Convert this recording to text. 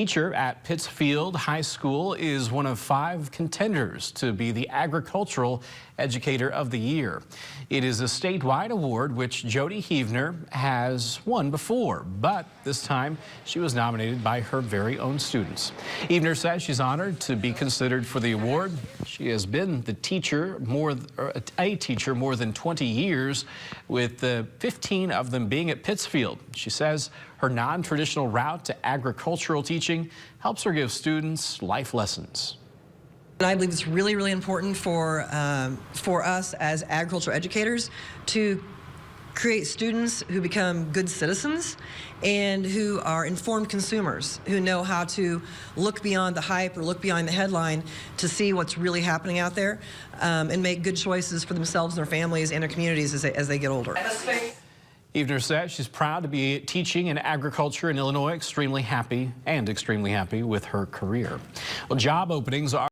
Teacher at Pittsfield High School is one of 5 contenders to be the Agricultural Educator of the Year. It is a statewide award which Jody Heavner has won before, but this time she was nominated by her very own students. Heavner says she's honored to be considered for the award. She has been a teacher more than 20 years, with 15 of them being at Pittsfield. She says her non-traditional route to agricultural teaching helps her give students life lessons. And I believe it's really, really important for us as agricultural educators to create students who become good citizens and who are informed consumers, who know how to look beyond the hype or look beyond the headline to see what's really happening out there, and make good choices for themselves, their families, and their communities as they get older. Heavner says she's proud to be teaching in agriculture in Illinois, extremely happy with her career. Well, job openings are